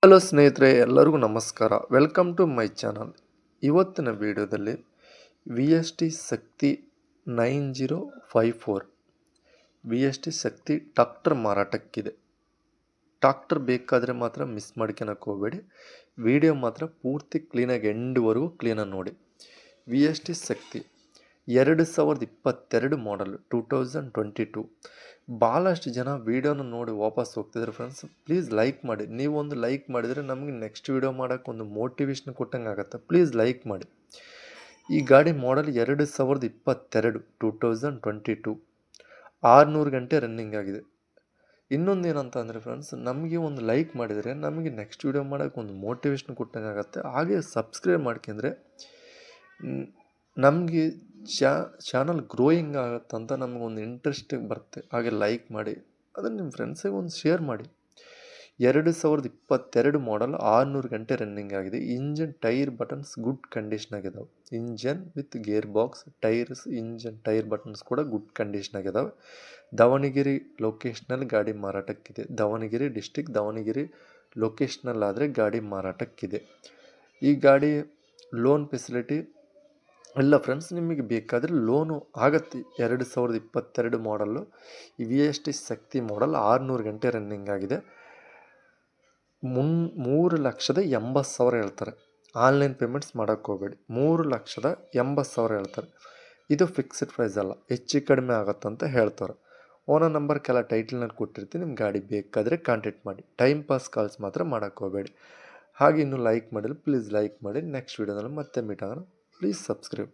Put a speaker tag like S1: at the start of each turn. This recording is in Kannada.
S1: ಹಲೋ ಸ್ನೇಹಿತರೆ, ಎಲ್ಲರಿಗೂ ನಮಸ್ಕಾರ. Welcome to my channel. ಇವತ್ತಿನ ವಿಡಿಯೋದಲ್ಲಿ V S T Shakti 9054 V S T Shakti tractor ಮಾರಾಟಕ್ಕಿದೆ. ಟ್ರಾಕ್ಟರ್ ಬೇಕಾದರೆ ಮಾತ್ರ ಮಿಸ್ ಮಾಡ್ಕೊಳಕ್ಕೆ ಹೋಗಬೇಡಿ. ವಿಡಿಯೋ ಮಾತ್ರ ಪೂರ್ತಿ ಕ್ಲೀನಾಗಿ ಎಂಡ್ವರೆಗೂ ಕ್ಲೀನಾಗಿ ನೋಡಿ. ವಿ ಎಸ್ ಟಿ ಶಕ್ತಿ 2022 ಮಾಡಲ್ 2022. ಭಾಳಷ್ಟು ಜನ ವೀಡಿಯೋನ ನೋಡಿ ವಾಪಸ್ ಹೋಗ್ತಿದ್ದಾರೆ ಫ್ರೆಂಡ್ಸ್. ಪ್ಲೀಸ್ ಲೈಕ್ ಮಾಡಿ. ನೀವೊಂದು ಲೈಕ್ ಮಾಡಿದರೆ ನಮಗೆ ನೆಕ್ಸ್ಟ್ ವೀಡಿಯೋ ಮಾಡೋಕ್ಕೆ ಒಂದು ಮೋಟಿವೇಶನ್ ಕೊಟ್ಟಂಗೆ ಆಗುತ್ತೆ. ಪ್ಲೀಸ್ ಲೈಕ್ ಮಾಡಿ. ಈ ಗಾಡಿ ಮಾಡಲ್ 2022 2022 600 ಗಂಟೆ ರನ್ನಿಂಗ್ ಆಗಿದೆ. ಇನ್ನೊಂದು ಏನಂತ ಅಂದರೆ ಫ್ರೆಂಡ್ಸ್, ನಮಗೆ ಒಂದು ಲೈಕ್ ಮಾಡಿದರೆ ನಮಗೆ ನೆಕ್ಸ್ಟ್ ವೀಡಿಯೋ ಮಾಡೋಕ್ಕೆ ಒಂದು ಮೋಟಿವೇಶನ್ ಕೊಟ್ಟಂಗೆ ಆಗುತ್ತೆ. ಹಾಗೆ ಸಬ್ಸ್ಕ್ರೈಬ್ ಮಾಡ್ಕೊಂಡ್ರೆ ನಮಗೆ ಚಾನಲ್ ಗ್ರೋಯಿಂಗ್ ಆಗುತ್ತಂತ ನಮಗೊಂದು ಇಂಟ್ರೆಸ್ಟ್ ಬರುತ್ತೆ. ಹಾಗೆ ಲೈಕ್ ಮಾಡಿ, ಅದನ್ನು ನಿಮ್ಮ ಫ್ರೆಂಡ್ಸಿಗೆ ಒಂದು ಶೇರ್ ಮಾಡಿ. 2022 ಮಾಡಲ್ 600 ಗಂಟೆ ರನ್ನಿಂಗ್ ಆಗಿದೆ. Engine tyre buttons good condition ಆಗಿದಾವೆ. Engine with gear box tyres, engine tyre buttons ಕೂಡ ಗುಡ್ ಕಂಡೀಷನ್ ಆಗಿದಾವೆ. ದಾವಣಗೆರೆ ಲೊಕೇಶನಲ್ಲಿ ಗಾಡಿ ಮಾರಾಟಕ್ಕಿದೆ. ದಾವಣಗೆರೆ ಡಿಸ್ಟಿಕ್, ದಾವಣಗೆರೆ ಲೊಕೇಶನಲ್ಲಾದರೆ ಗಾಡಿ ಮಾರಾಟಕ್ಕಿದೆ. ಈ ಗಾಡಿ ಲೋನ್ ಫೆಸಿಲಿಟಿ ಇಲ್ಲ ಫ್ರೆಂಡ್ಸ್, ನಿಮಗೆ ಬೇಕಾದರೆ ಲೋನು ಆಗುತ್ತೆ. 2022 ಮಾಡಲ್ಲು ಈ ವಿ ಎಸ್ ಟಿ ಶಕ್ತಿ ಮಾಡಲ್ 600 ಗಂಟೆ ರನ್ನಿಂಗ್ ಆಗಿದೆ. 3,80,000 ಹೇಳ್ತಾರೆ. ಆನ್ಲೈನ್ ಪೇಮೆಂಟ್ಸ್ ಮಾಡೋಕ್ಕೆ ಹೋಗಬೇಡಿ. 3,80,000 ಹೇಳ್ತಾರೆ. ಇದು ಫಿಕ್ಸ್ಡ್ ಪ್ರೈಸ್ ಅಲ್ಲ, ಹೆಚ್ಚು ಕಡಿಮೆ ಆಗುತ್ತಂತ ಹೇಳ್ತಾರೆ. ಓನರ್ ನಂಬರ್ ಕೆಲ ಟೈಟಲ್ನಲ್ಲಿ ಕೊಟ್ಟಿರ್ತೀನಿ. ನಿಮ್ಮ ಗಾಡಿ ಬೇಕಾದರೆ ಕಾಂಟ್ಯಾಕ್ಟ್ ಮಾಡಿ. ಟೈಮ್ ಪಾಸ್ ಕಾಲ್ಸ್ ಮಾತ್ರ ಮಾಡೋಕ್ಕೆ ಹೋಗಬೇಡಿ. ಹಾಗೆ ಇನ್ನೂ ಲೈಕ್ ಮಾಡಿಲ್ಲ, ಪ್ಲೀಸ್ ಲೈಕ್ ಮಾಡಿ. ನೆಕ್ಸ್ಟ್ ವೀಡಿಯೋದಲ್ಲಿ ಮತ್ತೆ ಮೀಟ್ ಆಗೋಣ. Please subscribe.